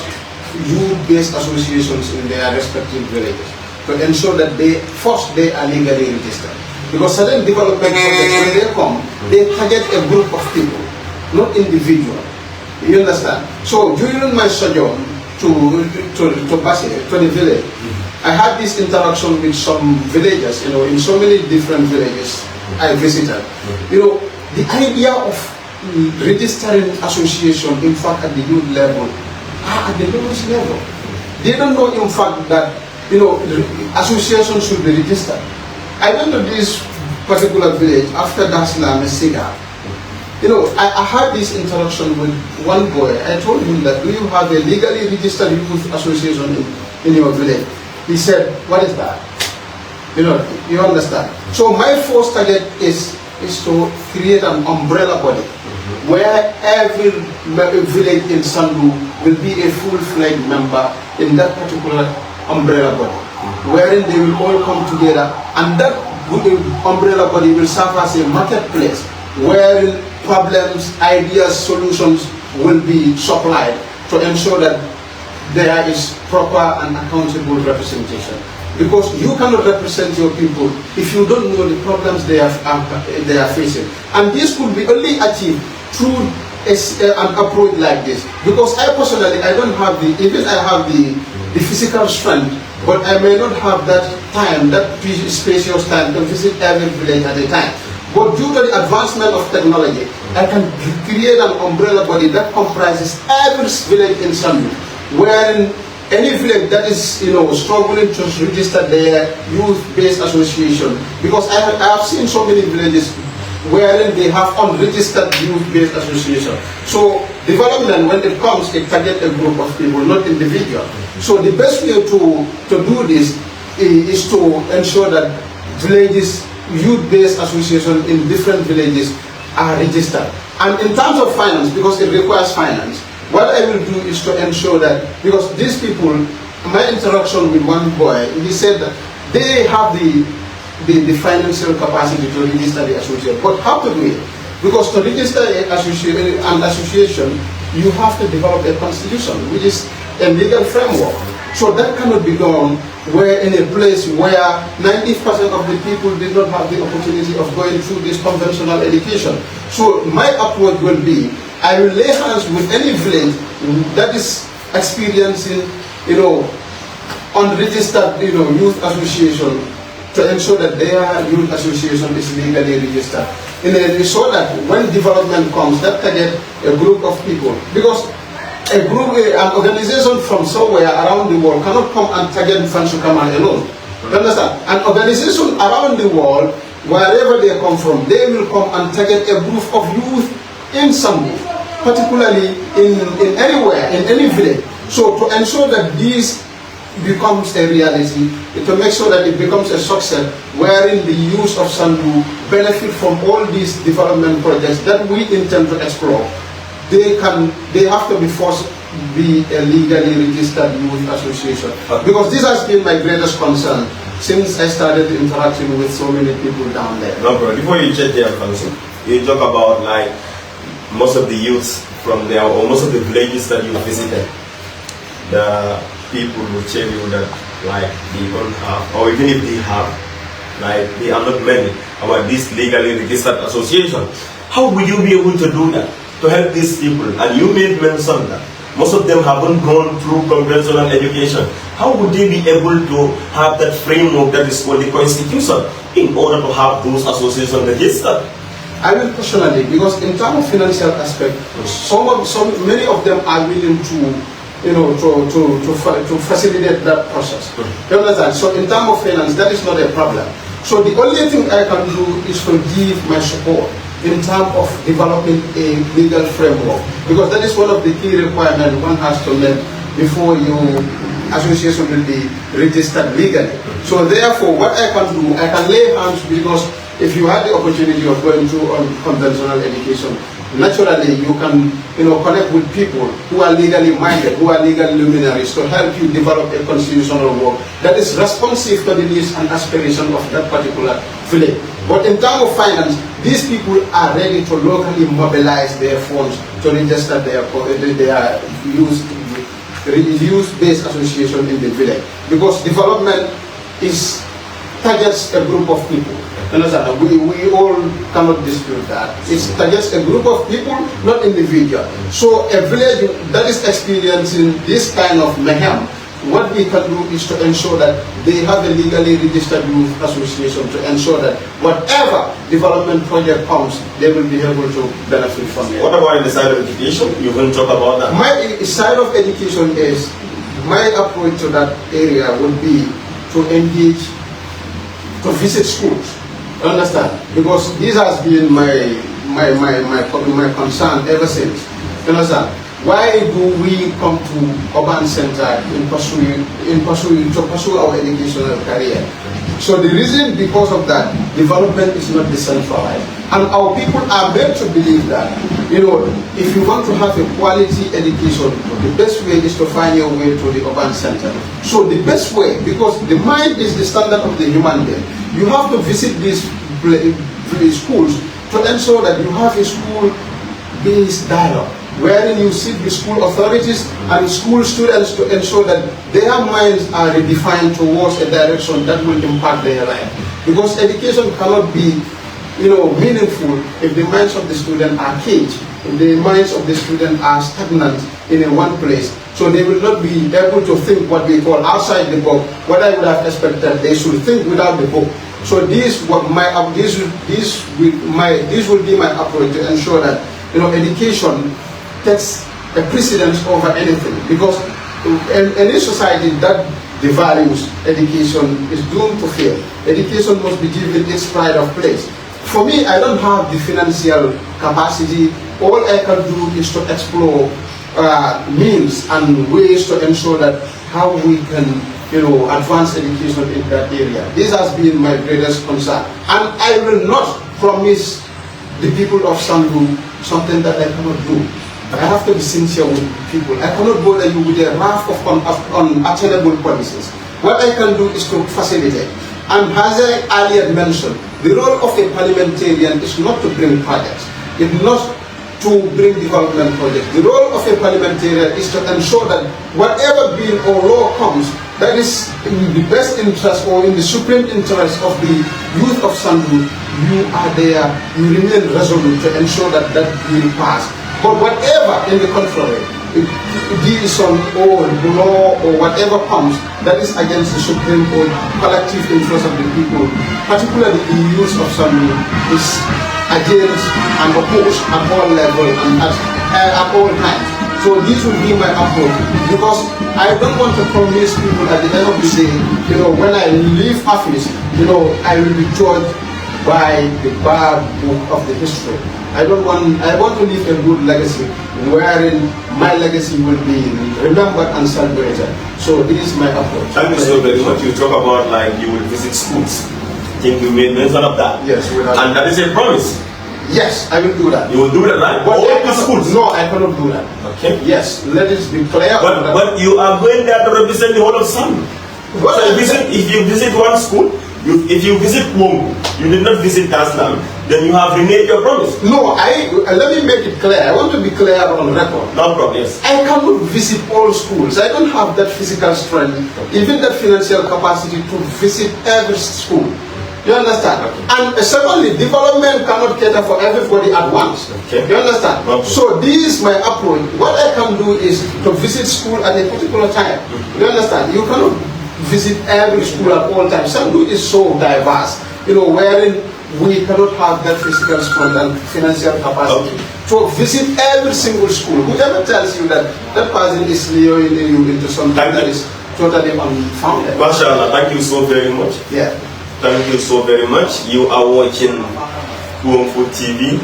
youth-based associations in their respective villages to ensure that they are legally registered. Because certain development projects, when they come, they target a group of people, not individual. You understand? So during my sojourn to the village, I had this interaction with some villagers, in so many different villages I visited. The idea of registering association, in fact, at the youth level, are at the lowest level. They don't know, in fact, that, associations should be registered. I went to this particular village after Dasla Mesiga. I had this interaction with one boy. I told him that, do you have a legally registered youth association in your village? He said, what is that? You understand? So my first target is to create an umbrella body where every village in Sandu will be a full-fledged member in that particular umbrella body, wherein they will all come together, and that umbrella body will serve as a marketplace wherein problems, ideas, solutions will be supplied to ensure that there is proper and accountable representation. Because you cannot represent your people if you don't know the problems they are facing. And this could be only achieved through an approach like this. Because I personally, I don't have even I have the physical strength, but I may not have that time, that spacious time to visit every village at a time. But due to the advancement of technology, I can create an umbrella body that comprises every village in Sandu, wherein any village that is struggling to register their youth-based association, because I have seen so many villages wherein they have unregistered youth-based association. So development, when it comes, it targets a group of people, not individual. So the best way to do this is to ensure that villages, youth-based association in different villages are registered. And in terms of finance, because it requires finance, what I will do is to ensure that, because these people, my interaction with one boy, he said that they have the financial capacity to register the association, but how to do it? Because to register an association, you have to develop a constitution, which is a legal framework. So that cannot be done where in a place where 90% of the people did not have the opportunity of going through this conventional education. So my approach will be, I will lay hands with any village that is experiencing, unregistered, youth association, to ensure that their youth association is legally registered. So that when development comes, that target a group of people. Because an organization from somewhere around the world cannot come and target Fansukaman alone. You understand? An organization around the world, wherever they come from, they will come and target a group of youth in Sandu, particularly in anywhere, in any village. So to ensure that this becomes a reality, to make sure that it becomes a success, wherein the youth of Sandu benefit from all these development projects that we intend to explore, they have to be forced to be a legally registered youth association. Because this has been my greatest concern since I started interacting with so many people down there. No, bro, before you check their concern, you talk about like most of the youths from there, or most of the villages that you visited, the people will tell you that like they don't have, or even if they have, like they are not many about this legally registered association. How will you be able to do that to help these people? And you made mention that most of them haven't gone through conventional education. How would they be able to have that framework that is called the constitution in order to have those associations registered? I will personally, because in terms of financial aspect, many of them are willing to facilitate that process. You understand? So in terms of finance, that is not a problem. So the only thing I can do is to give my support in terms of developing a legal framework, because that is one of the key requirements one has to make before your association will be registered legally. So therefore, what I can do, I can lay hands, because if you had the opportunity of going through conventional education, naturally you can connect with people who are legally minded, who are legal luminaries, to help you develop a constitutional work that is responsive to the needs and aspirations of that particular village. But in terms of finance, these people are ready to locally mobilize their funds to register their use-based association in the village, because development targets a group of people. We all cannot dispute that. It targets a group of people, not individual. So a village that is experiencing this kind of mayhem, what we can do is to ensure that they have a legally registered youth association, to ensure that whatever development project comes, they will be able to benefit from it. What about in the side of education? You will talk about that. My side of education is, my approach to that area would be to engage, to visit schools. Understand? Because this has been my concern ever since. Understand? Why do we come to urban center to pursue our educational career? So the reason, because of that, development is not decentralized. And our people are meant to believe that, if you want to have a quality education, the best way is to find your way to the urban center. So the best way, because the mind is the standard of the human being, you have to visit these schools to ensure that you have a school-based dialogue, wherein you seek the school authorities and school students to ensure that their minds are redefined towards a direction that will impact their life. Because education cannot be meaningful if the minds of the student are caged, if the minds of the student are stagnant in one place. So they will not be able to think what we call outside the box. What I would have expected, they should think without the book. So this will be my approach to ensure that education takes a precedence over anything. Because in any society that devalues education is doomed to fail. Education must be given its pride of place. For me, I don't have the financial capacity. All I can do is to explore means and ways to ensure that how we can advance education in that area. This has been my greatest concern. And I will not promise the people of Sandu something that I cannot do. I have to be sincere with people. I cannot bother you with a raft of unattainable promises. What I can do is to facilitate. And as I earlier mentioned, the role of a parliamentarian is not to bring projects. It's not to bring development projects. The role of a parliamentarian is to ensure that whatever bill or law comes, that is in the best interest or in the supreme interest of the youth of Sandu, you are there, you remain resolute to ensure that that bill passes. But whatever in the contrary, deals on or law or whatever comes that is against the supreme or collective interest of the people, particularly the youth of Sandu, is against and opposed at all levels and at all times. So this will be my approach, because I don't want to promise people at the end of the day, when I leave office, I will be judged by the bad book of the history. I want to leave a good legacy, wherein my legacy will be remembered and celebrated. So this is my approach. Thank you so very much. You talk about you will visit schools. I think you made mention of that. Yes, and that is a promise. Yes, I will do that. You will do that, right? But all the schools? No, I cannot do that. Okay. Yes, let it be clear. But you are going there to represent the whole of Sandu. So if you visit one school, if you visit Wongu, you did not visit Daslam, then you have reneged your promise. No, let me make it clear. I want to be clear on record. No problem, yes. I cannot visit all schools. I don't have that physical strength, even that financial capacity to visit every school. You understand? Okay. And secondly, development cannot cater for everybody at once. Okay. You understand? Okay. So this is my approach. What I can do is to visit school at a particular time. You understand? You cannot visit every school at all times. Sandu is so diverse, wherein we cannot have that physical strength and financial capacity. Okay. So visit every single school. Whoever tells you that that person is luring you into something that is totally unfounded. MashaAllah, thank you so very much. Yeah. Thank you so very much. You are watching Kuomfu TV,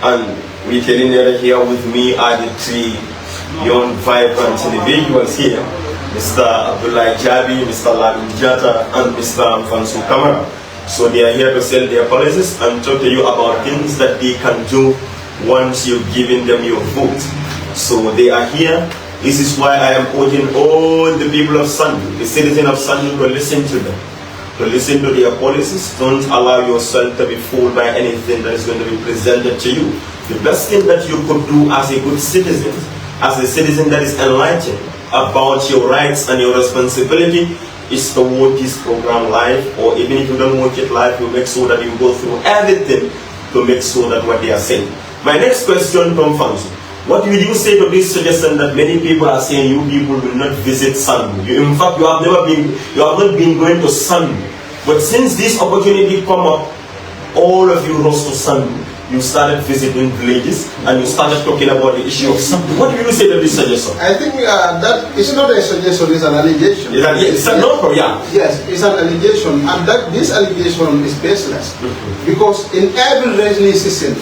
and we're telling you here with me are the three young, vibrant individuals here, Mr. Abdullah Jabi, Mr. Lamin Jata, and Mr. Mfansu Kamara. So they are here to sell their policies and talk to you about things that they can do once you've given them your vote. So they are here. This is why I am urging all the people of Sandu, the citizens of Sandu, to listen to them, to listen to their policies. Don't allow yourself to be fooled by anything that is going to be presented to you. The best thing that you could do as a good citizen, as a citizen that is enlightened about your rights and your responsibility, is to watch this program live, or even if you don't watch it live, you make sure that you go through everything to make sure that what they are saying. My next question, Tom Fansu. What will you say to this suggestion that many people are saying you people will not visit Sandu? In fact, you have not been going to Sandu. But since this opportunity come up, all of you rose to Sandu. You started visiting villages and you started talking about the issue of Sandu. What will you say to this suggestion? I think that it's not a suggestion, it's an allegation. Yes, it's an allegation, and that this allegation is baseless. Because in every rainy season,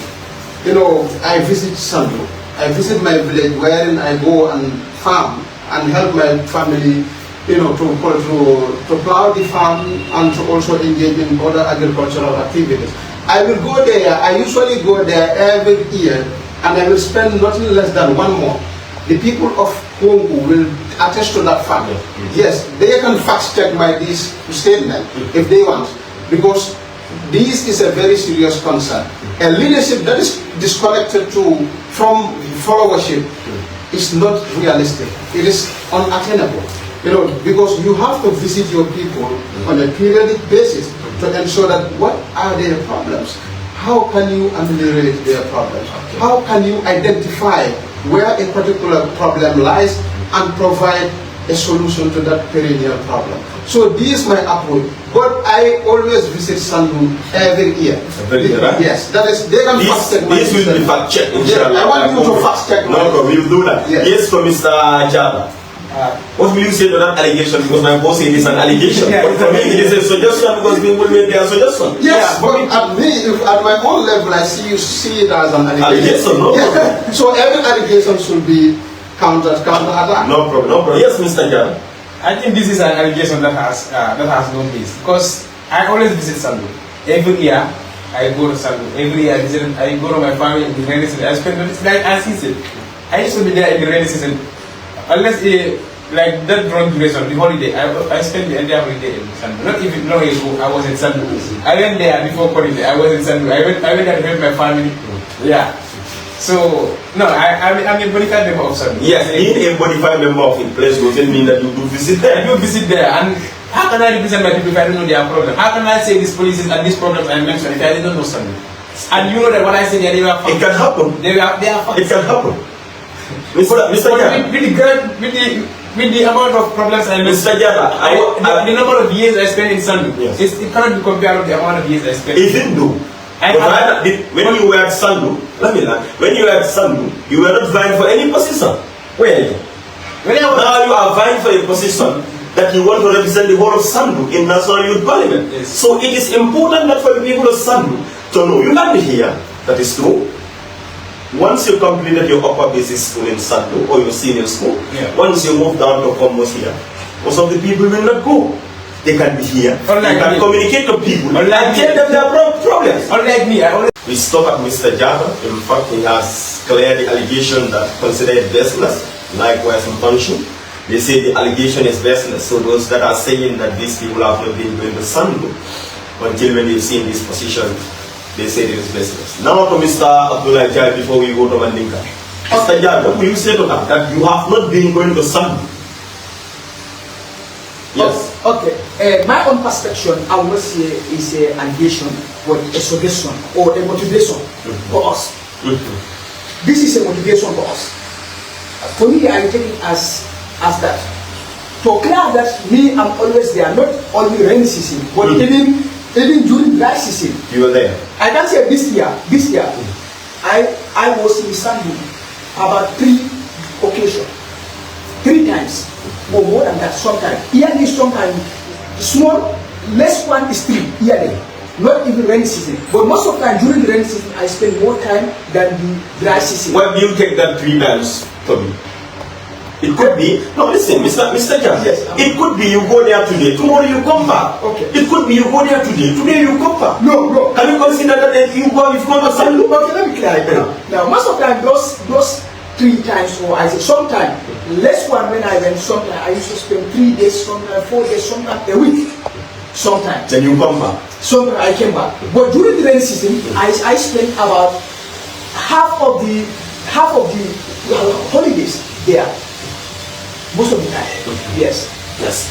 you know, I visit Sandu. I visit my village wherein I go and farm and help my family, you know, to plow the farm and to also engage in other agricultural activities. I will go there, I usually go there every year, and I will spend nothing less than 1 month. The people of Congo will attest to that fact. Yes, they can fact check this statement if they want, because this is a very serious concern. A leadership that is disconnected from followership is not realistic. It is unattainable. You know, because you have to visit your people on a periodic basis to ensure that what are their problems? How can you ameliorate their problems? How can you identify where a particular problem lies and provide a solution to that perennial problem? So this is my approach. But I always visit Sandu every year. Right? Yes, that is, they can fact check. This will be fact check. Yeah, I want you to fact check. No problem, we'll do that. Yes, yes, for Mr. Jaba. What will you say to that allegation? Because my boss said it's an allegation. But for me, it is a suggestion because people make their suggestion. Yes, but at my own level, I see it as an allegation. No yes. problem. So every allegation should be counter-attack. No problem, no problem. Yes, Mr. Jaba. I think this is an allegation that has no base, because I always visit Sandu. Every year I go to Sandu. Every year I go to my family in the rainy season. I spend like as he said, I used to be there in the rainy season. Unless like that long duration, the holiday, I spent the entire holiday in Sandu. Not even long ago, I was in Sandu. I went there before holiday. I was in Sandu. I went there to help my family. Yeah. So, no, I'm a modified member of Sandu. Yes, being a modified member of a place doesn't mean that you do visit there. I do visit there, and how can I represent my people if I don't know their problem? How can I say these policies and these problems I mentioned if I don't know Sandu? And you know that what I say there, they were it can happen. They are facts. It can happen. Mr. Jara. With the amount of problems I mentioned, Mr. Jara, the number of years I spent in Sandu, yes, it cannot be compared with the amount of years I spent. Even though, when you were at Sandu, when you were at Sandu, you were not vying for any position. Where are you? Now you are vying for a position that you want to represent the whole of Sandu in National Youth Parliament. Yes. So it is important that for the people of Sandu to know you can be here. That is true. Once you completed your upper basic school in Sandu or your senior school, once you move down to Komos here, most of the people will not go. They can be here. They can communicate to people and tell them their problems. Unlike me, we stop at Mr. Java. In fact, he has cleared the allegation that considered baseless. Likewise, in function, they say the allegation is baseless. So those that are saying that these people have not been going to Sandu until when they've seen this position, they say it is baseless. Now to Mr. Abdullah Jai before we go to Mandinka. Mr. Jai, what will you say to that? That you have not been going to Sandu? Yes. Okay. My own perception, I would say, is an allegation, but a suggestion or a motivation for us. This is a motivation for us. For me, I take it as that. To clear that me, I'm always there, not only rainy season, but even during dry season. You were there. I can say this year, I was in Sandu about 3 occasions, 3 times. Or more than that sometimes. Yearly sometimes small, less one is 3 yearly. Not even rainy season. But most of the time during the rainy season, I spend more time than the dry season. What do you take that 3 times, Tommy? It could be, no listen, Mr. John, Yes, it could be you go there today, tomorrow you come back. Okay. It could be you go there today you come back. No. Can you consider that you go to Sandu? Okay, let me clear it now. Now, most of the time, those 3 times, or I say sometimes, less one when I went, sometimes I used to spend 3 days, sometimes 4 days, sometimes a week. Sometimes. Then you come back. Sometimes I came back. But during the rainy season, I spent about half of the holidays there. Most of the time. Yes. Yes.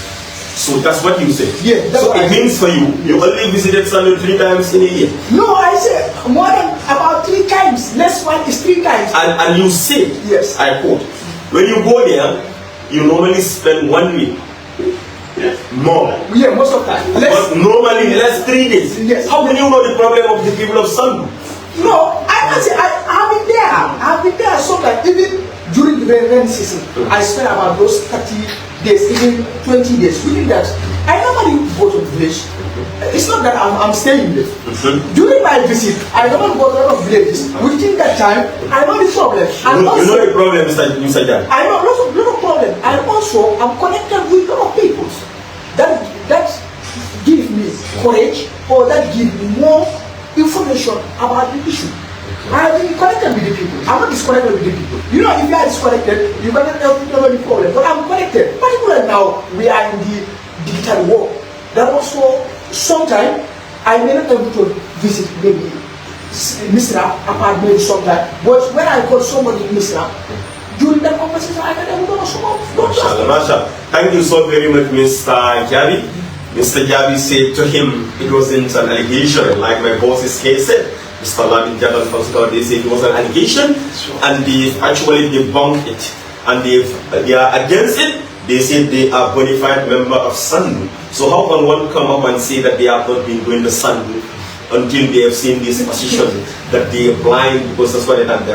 So that's what you say. Yeah, that's so what it I means for you only visited Sandu 3 times in a year. No, I said more than about 3 times. Less one is 3 times. And you say, Yes. I quote, when you go there, you normally spend 1 week. More. Yeah, most of the time. But normally less 3 days. Yes. How can you know the problem of the people of Sandu? No, I can say I've been there. I've been there sometimes. Even during the rainy season, I spend about those 30 days, even 20 days. Within that, I normally go to the village. It's not that I'm staying there. During my visit, I normally go to a lot of villages. Within that time, I know the problem. You know the problem, Mr. Jan. I know lot of problem. And also, I'm connected with a lot of people. That give me courage, or that give me more information about the issue. I've been connected with the people. I'm not disconnected with the people. You know, if you are disconnected, you cannot help the problem. But I'm connected. Particularly now, we are in the digital world. That also, sometimes, I may not be able to visit maybe Misra, apart maybe sometime. But when I call somebody in Misra, during that conversation, I can able to know someone. Mashallah. Thank you so very much, Mr. Jabi. Mr. Jabi said to him, it wasn't an allegation, like my boss's case said. Mr. Lamin Jabal Pastor, they said it was an allegation, and they actually debunked it. And they are against it. They said they are bona fide member of Sandu. So how can one come up and say that they have not been going to Sandu until they have seen this position, that they are blind because that's what they have done?